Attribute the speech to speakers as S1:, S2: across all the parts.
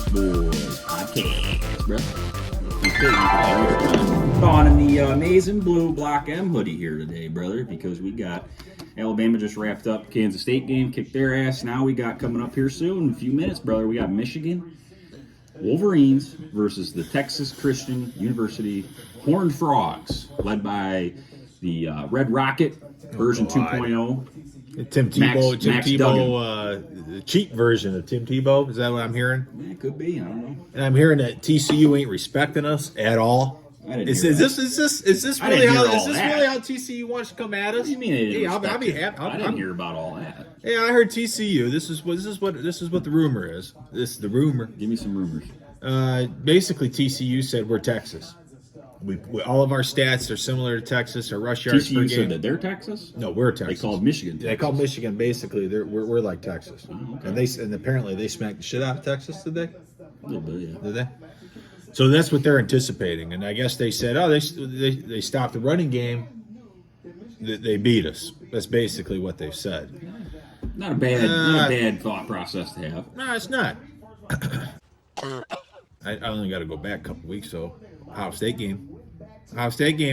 S1: Boys podcast, bro. On in the amazing blue Block M hoodie here today, brother, because we got Alabama just wrapped up Kansas State game, kicked their ass. Now we got coming up here soon, in a few minutes, brother, we got Michigan Wolverines versus the Texas Christian University Horned Frogs, led by the Red Rocket version 2.0.
S2: Tim Tebow, the cheap version of Tim Tebow. Is that what I'm hearing?
S1: Yeah, it could be. I don't know.
S2: And I'm hearing that TCU ain't respecting us at all. Is this really how TCU wants to come at us?
S1: What do you mean? Hey,
S2: I'll be happy.
S1: I didn't hear about all that.
S2: Yeah, I heard TCU. This is what the rumor is. This is the rumor.
S1: Give me some rumors.
S2: Basically, TCU said we're Texas. We all of our stats are similar to Texas. Our rush yards per game.
S1: TCU said that they're Texas?
S2: No, we're Texas.
S1: They called Michigan Texas.
S2: They called Michigan basically. We're like Texas, okay. and apparently they smacked the shit out of Texas today.
S1: A little bit, yeah.
S2: Did they? So that's what they're anticipating, and I guess they said, they stopped the running game. They beat us. That's basically what they've said.
S1: Not a bad thought process to have.
S2: No, it's not. I only got to go back a couple weeks, so Ohio State game,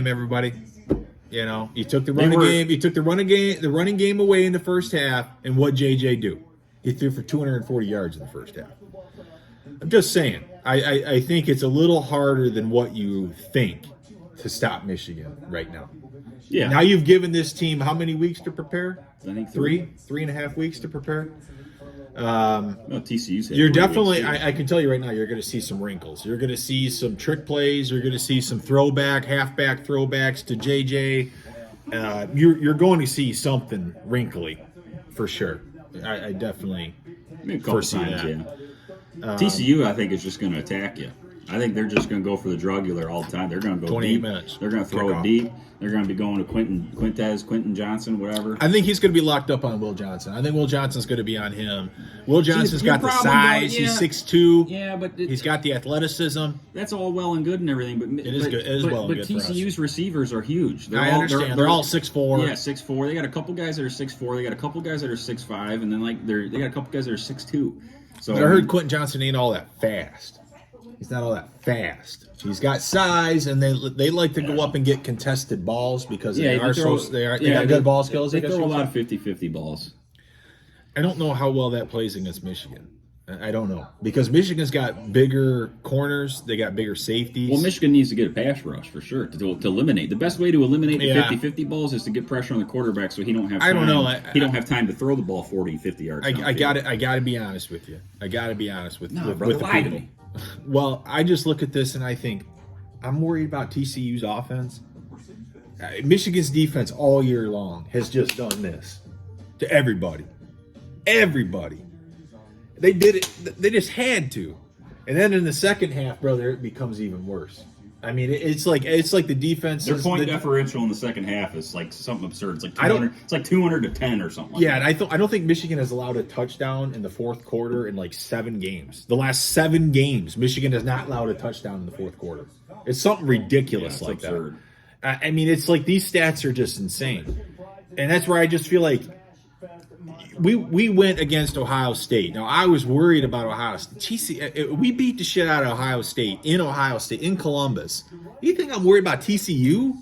S2: everybody. You know, you took the running game. You took the running game away in the first half, and what JJ do? He threw for 240 yards in the first half. I'm just saying. I think it's a little harder than what you think to stop Michigan right now.
S1: Yeah.
S2: Now you've given this team how many weeks to prepare?
S1: I think
S2: 3.5 weeks to prepare.
S1: TCU's.
S2: You're definitely. I can tell you right now, you're going to see some wrinkles. You're going to see some trick plays. You're going to see some halfback throwbacks to JJ. You're going to see something wrinkly, for sure. I definitely foresee that.
S1: Yeah. TCU, I think, is just going to attack you. I think they're just going to go for the jugular all the time. They're going to go
S2: 28
S1: deep.
S2: minutes.
S1: They're going to throw it deep. They're going to be going to Quinton Johnson, whatever.
S2: I think he's going to be locked up on Will Johnson. I think Will Johnson's going to be on him. Will Johnson's got the size. He's 6'2".
S1: Yeah, but
S2: he's got the athleticism.
S1: That's all well and good and everything, but
S2: it is good. It is well and good.
S1: But TCU's receivers are huge.
S2: I understand. They're all 6'4".
S1: Yeah, 6'4". They got a couple guys that are 6'4". They got a couple guys that are 6'5", and then they got a couple guys that are 6'2". So
S2: but I heard Quentin Johnson ain't all that fast. He's not all that fast. He's got size, and they like to go up and get contested balls because they got good ball skills.
S1: They throw a lot of 50-50 balls.
S2: I don't know how well that plays against Michigan. I don't know because Michigan's got bigger corners. They got bigger safeties.
S1: Well, Michigan needs to get a pass rush for sure to eliminate. The best way to eliminate the 50-50 balls is to get pressure on the quarterback so he don't have time.
S2: I don't know.
S1: He don't have time to throw the ball 40-50 yards.
S2: I got to be honest with you. I got to be honest with
S1: brother,
S2: with the
S1: lie
S2: people.
S1: To me.
S2: Well, I just look at this and I think I'm worried about TCU's offense. Michigan's defense all year long has just done this to everybody. Everybody. They did it. They just had to. And then in the second half, brother, it becomes even worse. I mean, it's like the defense.
S1: Their point differential in the second half is like something absurd. It's like 200. It's like 200-10 or something.
S2: Yeah, and I don't think Michigan has allowed a touchdown in the fourth quarter in like 7 games. The last 7 games, Michigan has not allowed a touchdown in the fourth quarter. It's something ridiculous like
S1: absurd.
S2: That. I mean, it's like these stats are just insane, and that's where I just feel like. We went against Ohio State. Now, I was worried about Ohio State. We beat the shit out of Ohio State, in Columbus. You think I'm worried about TCU?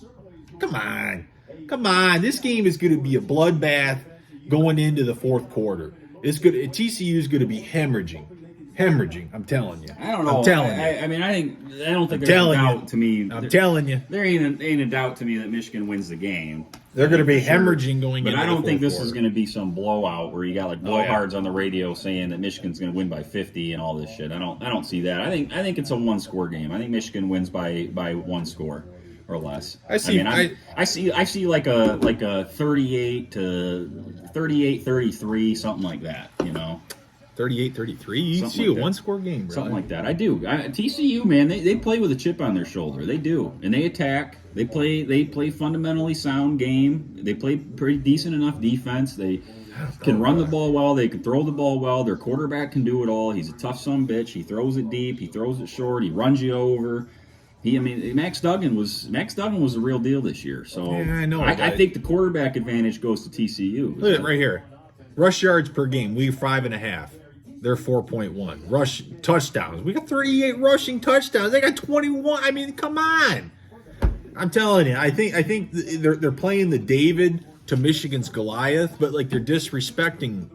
S2: Come on. This game is going to be a bloodbath going into the fourth quarter. TCU is going to be hemorrhaging. I'm telling you.
S1: I don't know. I don't think there's a doubt to me.
S2: I'm telling you.
S1: There ain't a doubt to me that Michigan wins the game.
S2: They're going to be hemorrhaging going into the fourth quarter.
S1: But I don't think this is going to be some blowout where you got like blowhards on the radio saying that Michigan's going to win by 50 and all this shit. I don't see that. I think it's a one-score game. I think Michigan wins by 1 score or less. I see like a 38-33, something like that, you know.
S2: 38-33? You see a one-score game, really.
S1: Something like that. I do. TCU, man, they play with a chip on their shoulder. They do. And they attack. They play fundamentally sound game. They play pretty decent enough defense. They can run the ball well. They can throw the ball well. Their quarterback can do it all. He's a tough son-of-a-bitch. He throws it deep. He throws it short. He runs you over. Max Duggan was the real deal this year. So
S2: yeah, I know.
S1: I think the quarterback advantage goes to TCU.
S2: Look at it right here. Rush yards per game, we 5.5. They're 4.1. Rush touchdowns. We got 38 rushing touchdowns. They got 21. I mean, come on. I'm telling you. I think they're playing the David to Michigan's Goliath, but like they're disrespecting,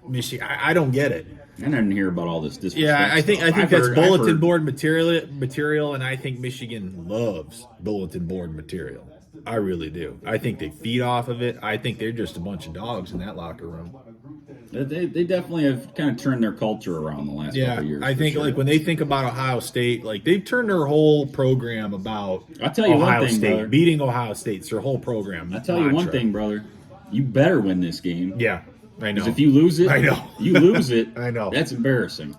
S2: Michigan. I don't get it.
S1: I didn't hear about all this disrespect.
S2: Yeah, I think
S1: stuff.
S2: that's bulletin board material, and I think Michigan loves bulletin board material. I really do. I think they feed off of it. I think they're just a bunch of dogs in that locker room.
S1: They definitely have kind of turned their culture around the last couple of years.
S2: I think like when they think about Ohio State, like they've turned their whole program about
S1: I'll tell you
S2: Ohio
S1: one thing,
S2: State
S1: brother.
S2: Beating Ohio State. It's their whole program.
S1: I'll tell you one thing, brother. You better win this game.
S2: Yeah, I know.
S1: Because if you lose it,
S2: I know.
S1: You lose it.
S2: I know.
S1: That's embarrassing.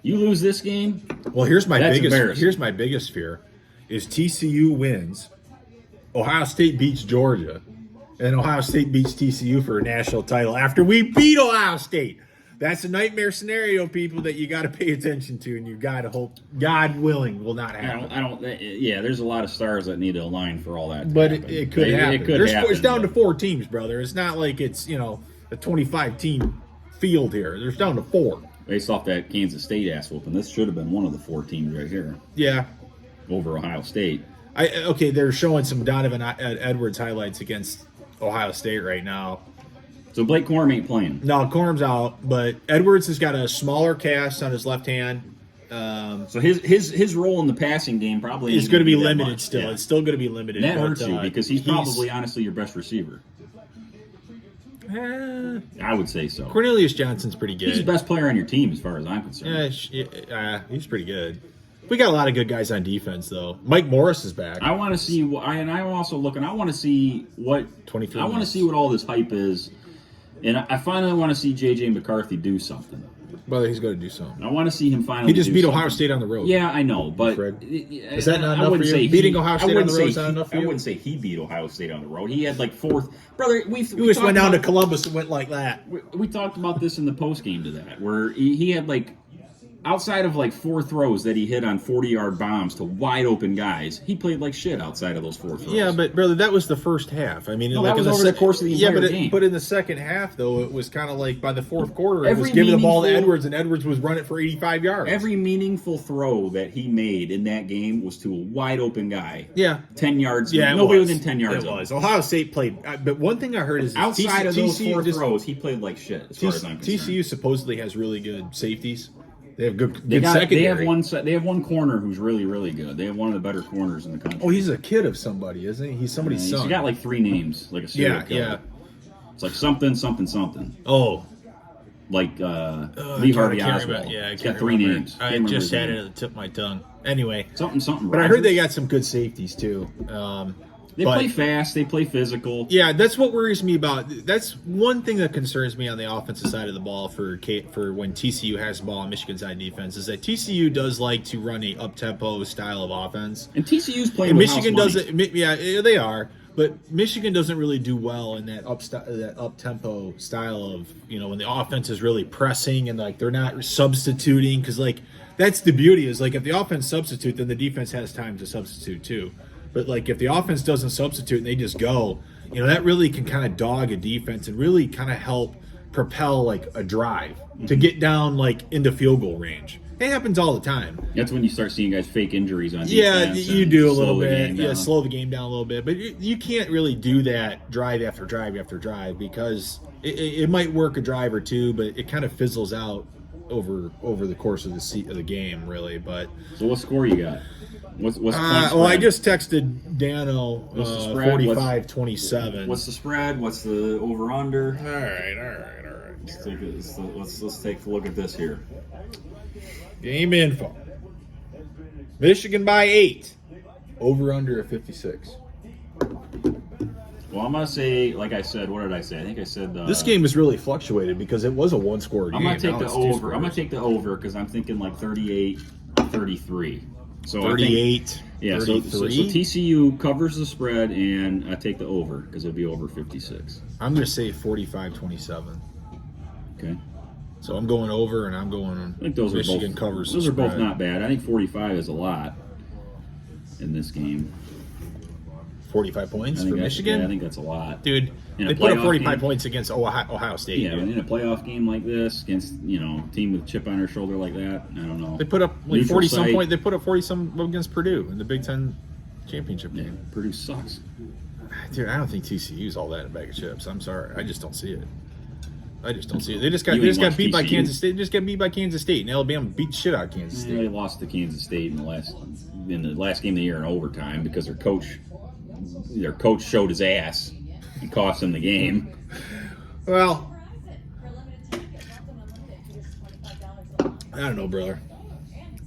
S1: You lose this game.
S2: Well, here's my
S1: That's
S2: biggest.
S1: embarrassing.
S2: Here's my biggest fear: is TCU wins, Ohio State beats Georgia, and Ohio State beats TCU for a national title after we beat Ohio State. That's a nightmare scenario, people, that you got to pay attention to, and you got to hope, God willing, will not happen.
S1: I don't. Yeah, there's a lot of stars that need to align for all that. To
S2: But
S1: happen.
S2: it could happen.
S1: It could happen.
S2: It's down to
S1: but-
S2: 4 teams, brother. It's not like it's a 25-team field here. There's down to 4.
S1: Based off that Kansas State ass whooping, this should have been one of the 4 teams right here
S2: Yeah.
S1: over Ohio State.
S2: They're showing some Donovan Edwards highlights against Ohio State right now.
S1: So Blake Corum ain't playing.
S2: No, Corum's out, but Edwards has got a smaller cast on his left hand.
S1: So his role in the passing game probably
S2: It's
S1: ain't
S2: going to be
S1: that
S2: limited
S1: much.
S2: still.
S1: Yeah.
S2: It's still going to be limited.
S1: And that
S2: but,
S1: hurts you because he's probably honestly your best receiver. I would say so.
S2: Cornelius Johnson's pretty good.
S1: He's the best player on your team as far as I'm concerned.
S2: He's pretty good. We got a lot of good guys on defense, though. Mike Morris is back.
S1: I want to see, and I'm also looking. I want to see what
S2: 23
S1: I want to
S2: minutes.
S1: see what all this hype is, and I finally want to see JJ McCarthy do something.
S2: Well, he's going to do something.
S1: I want to see him finally.
S2: He just
S1: do
S2: beat
S1: something.
S2: Ohio State on the road.
S1: Yeah, I know, but
S2: Fred.
S1: Is
S2: that not enough for you? Beating Ohio State on the road is not enough for you?
S1: I wouldn't say he beat Ohio State on the road. He had like 4th. Brother, we
S2: just went down to Columbus and went like that.
S1: We talked about this in the post game to that, where he had like outside of like 4 throws that he hit on 40-yard bombs to wide open guys, he played like shit outside of those 4 throws.
S2: Yeah, but brother, that was the first half. I mean,
S1: No,
S2: like
S1: that was
S2: in
S1: over the course of the entire game.
S2: But in the second half, though, it was kind of like by the 4th quarter, it was
S1: Every
S2: giving the ball to
S1: meaningful-
S2: Edwards, and Edwards was running for 85 yards.
S1: Every meaningful throw that he made in that game was to a wide open guy.
S2: Yeah.
S1: 10 yards.
S2: Yeah,
S1: nobody
S2: was.
S1: within 10 yards.
S2: It
S1: of him.
S2: was. Ohio State played, but one thing I heard is
S1: Outside of those
S2: TCU
S1: 4
S2: just-
S1: throws, he played like shit. As far as I'm concerned.
S2: TCU supposedly has really good safeties. They have good
S1: They
S2: secondary.
S1: They have one corner who's really, really good. They have one of the better corners in the country.
S2: Oh, he's a kid of somebody, isn't he? He's somebody's
S1: He's
S2: son.
S1: got like 3 names, like a serial
S2: yeah,
S1: killer.
S2: yeah.
S1: It's like something, something, something.
S2: Oh,
S1: Like Lee Harvey Oswald.
S2: Yeah, I
S1: He's
S2: can't
S1: got 3
S2: remember.
S1: names.
S2: I
S1: Can't
S2: just had
S1: remember
S2: it at the tip of my tongue. Anyway,
S1: something, something.
S2: but I
S1: Rogers.
S2: heard they got some good safeties too.
S1: They play fast. They play physical.
S2: Yeah, that's what worries me about. That's one thing that concerns me on the offensive side of the ball for when TCU has the ball on Michigan side defense is that TCU does like to run a up tempo style of offense.
S1: And TCU's playing.
S2: And
S1: with
S2: Michigan
S1: house money.
S2: doesn't. Yeah, they are. But Michigan doesn't really do well in that up tempo style of when the offense is really pressing and like they're not substituting because like that's the beauty is like if the offense substitute then the defense has time to substitute too. But like if the offense doesn't substitute and they just go, that really can kind of dog a defense and really kind of help propel like a drive to get down like into field goal range. It happens all the time.
S1: That's when you start seeing guys fake injuries on
S2: Yeah,
S1: defense.
S2: you
S1: and
S2: do a
S1: slow
S2: little
S1: the
S2: bit.
S1: game
S2: Yeah,
S1: down.
S2: slow the game down a little bit. But you can't really do that drive after drive after drive because it might work a drive or two, but it kind of fizzles out over the course of the game, really. But
S1: So what score you got? What's the
S2: well, I
S1: spread?
S2: just texted Dano
S1: What's the spread?
S2: 45-27.
S1: What's the spread? What's the over under?
S2: All right.
S1: Let's take a look at this here.
S2: Game info. Michigan by 8. Over under at 56.
S1: Well, I'm gonna say, like I said, what did I say? I think I said
S2: This game has really fluctuated because it was a one-score game.
S1: I'm gonna take
S2: Now
S1: the
S2: it's two
S1: over. I'm gonna
S2: scores.
S1: take the over because I'm thinking like 38-33. So I think,
S2: 38.
S1: yeah. So
S2: 33?
S1: TCU covers the spread, and I take the over because it'll be over 56.
S2: I'm going to say 45-27.
S1: Okay.
S2: So I'm going over, and I'm going.
S1: I think those
S2: Michigan
S1: are both
S2: covers.
S1: Those
S2: the
S1: are both
S2: spread.
S1: not bad. I think 45 is a lot in this game.
S2: 45 points for Michigan.
S1: Yeah, I think that's a lot,
S2: dude.
S1: In
S2: They
S1: a
S2: put up
S1: playoff
S2: 45
S1: game?
S2: points against Ohio State.
S1: Yeah,
S2: dude.
S1: in a playoff game like this against a team with a chip on their shoulder like that, I don't know.
S2: They put up like
S1: Neutral
S2: 40 some
S1: site.
S2: point. They put up 40 some against Purdue in the Big Ten championship
S1: Yeah,
S2: game.
S1: Purdue sucks.
S2: Dude, I don't think TCU's all that in a bag of chips. I'm sorry, I just don't see it. I just don't see it. They just got
S1: You ain't
S2: beat
S1: watched
S2: by
S1: TCU?
S2: Kansas State. They just got beat by Kansas State, and Alabama beat the shit out of Kansas
S1: They
S2: State.
S1: lost to Kansas State in the last game of the year in overtime because their coach showed his ass and cost them the game.
S2: Well, I don't know, brother.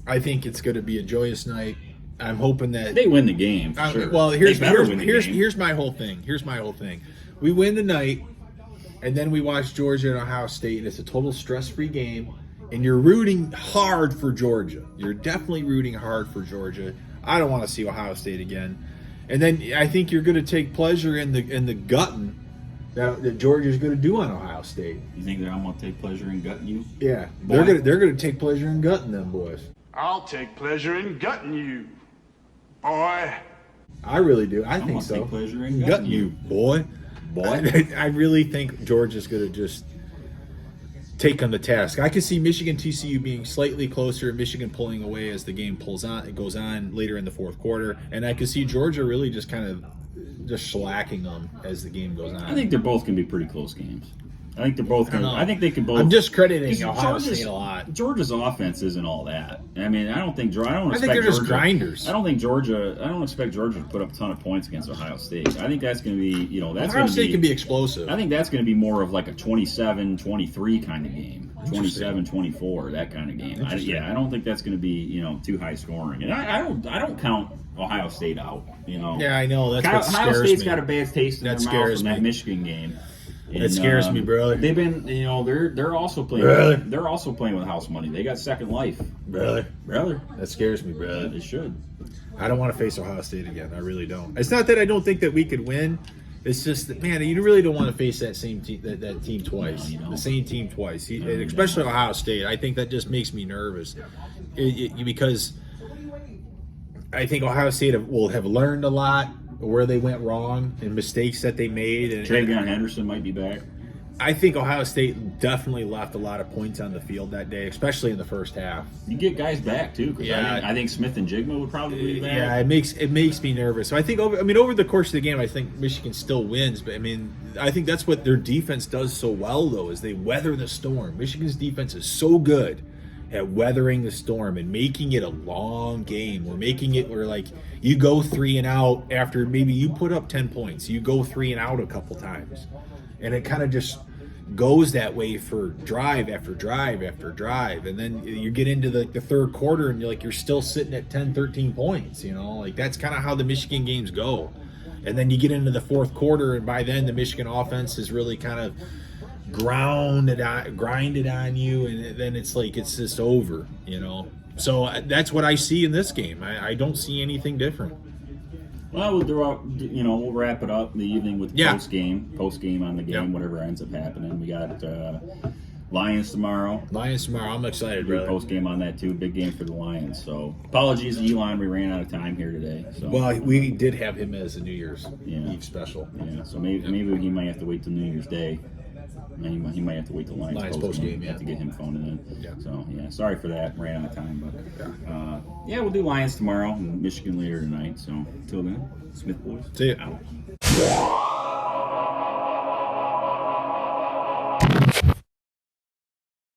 S2: I think it's going to be a joyous night. I'm hoping that
S1: They win the game. For sure.
S2: Well,
S1: They better win the game.
S2: here's my whole thing. We win the night, and then we watch Georgia and Ohio State, and it's a total stress-free game. And you're rooting hard for Georgia. You're definitely rooting hard for Georgia. I don't want to see Ohio State again. And then I think you're going to take pleasure in the gutting that Georgia's going to do on Ohio State.
S1: You think that I'm going to take pleasure in gutting you?
S2: Yeah,
S1: Boy.
S2: they're going to take pleasure in gutting them boys.
S3: I'll take pleasure in gutting you, boy.
S2: I really do. I
S1: I'm
S2: think
S1: gonna
S2: so.
S1: take pleasure in
S2: gutting you, boy.
S1: Boy.
S2: I really think Georgia's going to just take on the task. I could see Michigan TCU being slightly closer, Michigan pulling away as the game goes on later in the fourth quarter, and I could see Georgia really just kind of just shellacking them as the game goes on.
S1: I think they're both going to be pretty close games. I think they're both going to.
S2: know.
S1: I think they can both.
S2: I'm discrediting
S1: Because
S2: Ohio State a lot.
S1: Georgia's offense isn't all that. I mean, I don't think. I don't.
S2: I
S1: Expect
S2: think they're just
S1: Georgia-
S2: grinders.
S1: I don't think Georgia. I don't expect Georgia to put up a ton of points against Ohio State. I think that's going to be. That's
S2: Ohio
S1: going to
S2: State
S1: be.
S2: can be explosive.
S1: I think that's going to be more of like a 27-23 kind of game. 27-24, that kind of game. I don't think that's going to be too high scoring. And I don't count Ohio State out.
S2: Yeah, I know. That's what
S1: Ohio
S2: scares
S1: State's
S2: me.
S1: got a bad taste in
S2: That
S1: their mouth
S2: scares
S1: from that
S2: me.
S1: Michigan game.
S2: That scares me, brother.
S1: They've been, they're also playing.
S2: Brother.
S1: They're also playing with house money. They got second life,
S2: brother.
S1: That
S2: Scares me, brother.
S1: They should.
S2: I don't want to face Ohio State again. I really don't. It's not that I don't think that we could win. It's just that, man, you really don't want to face that same team, that team twice.
S1: No, you don't.
S2: The same team twice,
S1: you
S2: especially Ohio State. I think that just makes me nervous because I think Ohio State will have learned a lot where they went wrong and mistakes that they made. And
S1: Travion Henderson might be back.
S2: I think Ohio State definitely left a lot of points on the field that day, especially in the first half.
S1: You get guys back too, because
S2: Yeah.
S1: I think Smith and Jigma would probably be back.
S2: Yeah, it makes me nervous. So I think over the course of the game, I think Michigan still wins. But I think that's what their defense does so well, though, is they weather the storm. Michigan's defense is so good at weathering the storm and making it a long game. We're making it where like you go 3 and out after maybe you put up 10 points. You go 3 and out a couple times, and it kind of just goes that way for drive after drive after drive, and then you get into the third quarter and you're still sitting at 10-13 points. That's kind of how the Michigan games go. And then you get into the fourth quarter, and by then the Michigan offense is really kind of grinded on you, and then it's just over. So that's what I see in this game. I don't see anything different.
S1: Well, we'll wrap it up in the evening with post game on the game, whatever ends up happening. We got Lions tomorrow.
S2: I'm excited,
S1: Do a
S2: brother.
S1: post game on that too. Big game for the Lions. So apologies, Elon. We ran out of time here today. So
S2: Well, we did have him as a New Year's
S1: Yeah.
S2: Eve special.
S1: yeah. So maybe he might have to wait till New Year's Day. He might have to wait till Lions post game.
S2: yeah.
S1: To get him phoned in.
S2: Yeah.
S1: So sorry for that. Ran out of time, but we'll do Lions tomorrow and Michigan later tonight. So until then, Smith boys.
S2: See ya.
S1: out.